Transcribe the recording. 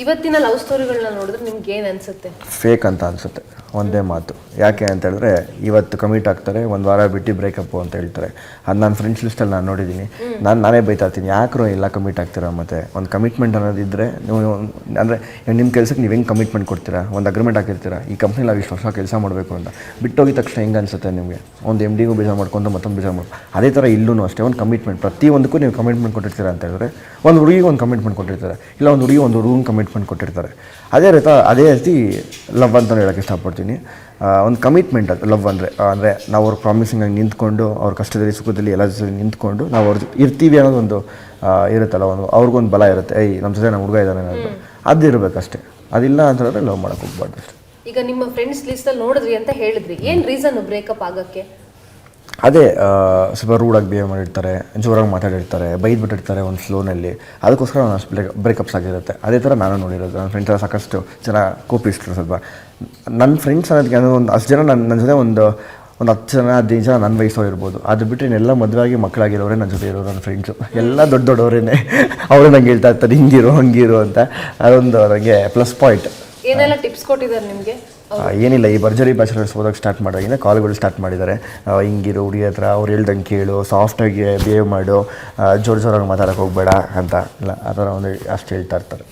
ಇವತ್ತಿನ ಲವ್ ಸ್ಟೋರಿಗಳನ್ನ ನೋಡಿದ್ರೆ ನಿಮ್ಗೆ ಏನು ಅನ್ಸುತ್ತೆ? ಫೇಕ್ ಅಂತ ಅನಿಸುತ್ತೆ, ಒಂದೇ ಮಾತು. ಯಾಕೆ ಅಂತ ಹೇಳಿದ್ರೆ ಇವತ್ತು ಕಮಿಟ್ ಆಗ್ತಾರೆ, ಒಂದು ವಾರ ಬಿಟ್ಟು ಬ್ರೇಕಪ್ಪು ಅಂತ ಹೇಳ್ತಾರೆ. ಅದು ನನ್ನ ಫ್ರೆಂಡ್ಸ್ ಲಿಸ್ಟಲ್ಲಿ ನಾನು ನೋಡಿದ್ದೀನಿ. ನಾನೇ ಬೈತಾ ಇರ್ತೀನಿ, ಯಾಕ್ರೋ ಎಲ್ಲ ಕಮಿಟ್ ಆಗ್ತೀರಾ? ಮತ್ತು ಒಂದು ಕಮಿಟ್ಮೆಂಟ್ ಅನ್ನೋದಿದ್ದರೆ ನೀವು ಅಂದರೆ ನಿಮ್ಮ ಕೆಲಸಕ್ಕೆ ನೀವು ಹೆಂಗೆ ಕಮಿಟ್ಮೆಂಟ್ ಕೊಡ್ತೀರಾ? ಒಂದು ಅಗ್ರಿಮೆಂಟ್ ಹಾಕಿರ್ತೀರಾ, ಈ ಕಂಪ್ನಿಲಿ ಇಷ್ಟು ವರ್ಷ ಕೆಲಸ ಮಾಡಬೇಕು ಅಂತ. ಬಿಟ್ಟೋಗಿದ ತಕ್ಷಣ ಹೆಂಗೆ ಅನಿಸುತ್ತೆ ನಿಮಗೆ? ಒಂದು ಎಮ್ ಡಿಗೂ ಬೇಜಾರು ಮಾಡ್ಕೊಂಡು ಮತ್ತೊಂದು ಬೇಜಾರು ಮಾಡಿ, ಅದೇ ಥರ ಇಲ್ಲೂ ಅಷ್ಟೇ ಒಂದು ಕಮಿಟ್ಮೆಂಟ್. ಪ್ರತಿಯೊಂದಕ್ಕೂ ನೀವು ಕಮಿಟ್ಮೆಂಟ್ ಕೊಟ್ಟಿರ್ತೀರಾ ಅಂತ ಹೇಳಿದ್ರೆ, ಒಂದು ಹುಡುಗಿಗೆ ಒಂದು ಕಮಿಟ್ಮೆಂಟ್ ಕೊಟ್ಟಿರ್ತಾರೆ, ಇಲ್ಲ ಒಂದು ಹುಡುಗಿ ಒಂದು ಹುಡುಗನ ಕಮಿಟ್ಮೆಂಟ್ ಕೊಟ್ಟಿರ್ತಾರೆ. ಅದೇ ರೀತಿ ಲವ್ ಅಂತ ಹೇಳೋಕ್ಕೆ ಇಷ್ಟಪಡ್ತೀನಿ. ಒಂದು ಕಮಿಟ್ಮೆಂಟ್ ಅದು ಲವ್ ಅಂದರೆ ನಾವು ಅವ್ರ ಪ್ರಾಮಿಸಿಂಗಾಗಿ ನಿಂತ್ಕೊಂಡು, ಅವ್ರ ಕಷ್ಟದಲ್ಲಿ ಸುಖದಲ್ಲಿ ಎಲ್ಲ ಜೊತೆ ನಿಂತ್ಕೊಂಡು ನಾವು ಅವ್ರ ಜೊತೆ ಇರ್ತೀವಿ ಅನ್ನೋದೊಂದು ಇರುತ್ತಲ್ಲ, ಒಂದು ಅವ್ರಿಗೊಂದು ಬಲ ಇರುತ್ತೆ, ನಮ್ಮ ಜೊತೆ ನಮ್ಮ ಹುಡುಗ ಇದ್ದಾನೆ ಅನ್ನೋದು. ಅದು ಇರಬೇಕಷ್ಟೇ. ಅದಿಲ್ಲ ಅಂತ ಹೇಳಿದ್ರೆ ಲವ್ ಮಾಡೋಕ್ಕೆ ಹೋಗ್ಬಾರ್ದು ಅಷ್ಟೇ. ಈಗ ನಿಮ್ಮ ಫ್ರೆಂಡ್ಸ್ ಲಿಸ್ಟಲ್ಲಿ ನೋಡಿದ್ರಿ ಅಂತ ಹೇಳಿದ್ರಿ, ಏನು ರೀಸನ್ ಬ್ರೇಕಪ್ ಆಗೋಕ್ಕೆ? ಅದೇ ಸ್ವಲ್ಪ ರೂಡಾಗಿ ಬಿಹೇವ್ ಮಾಡಿರ್ತಾರೆ, ಜೋರಾಗಿ ಮಾತಾಡಿರ್ತಾರೆ, ಬೈದ್ಬಿಟ್ಟಿರ್ತಾರೆ ಒಂದು ಫ್ಲೋನಲ್ಲಿ. ಅದಕ್ಕೋಸ್ಕರ ನಾನು ಅಷ್ಟು ಬ್ರೇಕಪ್ಸ್ ಆಗಿರುತ್ತೆ. ಅದೇ ಥರ ನಾನು ನೋಡಿರೋದು. ನನ್ನ ಫ್ರೆಂಡ್ಸ್ ಎಲ್ಲ ಸಾಕಷ್ಟು ಜನ ಕೋಪಿಸ್ತಾರೆ ಸ್ವಲ್ಪ. ನನ್ನ ಫ್ರೆಂಡ್ಸ್ ಅನ್ನೋದಕ್ಕೆ ಒಂದು ಅಷ್ಟು ಜನ ನನ್ನ ಜೊತೆ ಒಂದು 10 ಜನ 15 ಜನ ನನ್ನ ವಯಸ್ಸವ್ರು ಇರ್ಬೋದು. ಅದು ಬಿಟ್ಟರೆ ಎಲ್ಲ ಮದುವೆಯಾಗಿ ಮಕ್ಕಳಾಗಿರೋರೆ ನನ್ನ ಜೊತೆ ಇರೋರು ನನ್ನ ಫ್ರೆಂಡ್ಸು ಎಲ್ಲ ದೊಡ್ಡವರೇನೆ. ಅವರೇ ನಂಗೆ ಹೇಳ್ತಾ ಇರ್ತಾರೆ ಹಿಂಗಿರು ಹಂಗಿರು ಅಂತ. ಅದೊಂದು ನನಗೆ ಪ್ಲಸ್ ಪಾಯಿಂಟ್. ಏನೆಲ್ಲ ಟಿಪ್ಸ್ ಕೊಟ್ಟಿದ್ದಾರೆ ನಿಮಗೆ? ಏನಿಲ್ಲ, ಈ ಭರ್ಜರಿ ಬ್ಯಾಚಲರ್ಸ್ ಹೋದಾಗ ಸ್ಟಾರ್ಟ್ ಮಾಡೋಗಿಂದ ಕಾಲ್ಗಳು ಸ್ಟಾರ್ಟ್ ಮಾಡಿದ್ದಾರೆ. ಹಿಂಗಿರೋ ಹುಡುಗಿ ಹತ್ರ ಅವ್ರು ಹೇಳ್ದಂಗೆ ಕೇಳು, ಸಾಫ್ಟಾಗಿ ಬಿಹೇವ್ ಮಾಡು, ಜೋರಾಗಿ ಮಾತಾಡೋಕೆ ಹೋಗಬೇಡ ಅಂತ ಇಲ್ಲ, ಆ ಥರ ಒಂದು ಅಷ್ಟು ಹೇಳ್ತಾ ಇರ್ತಾರೆ.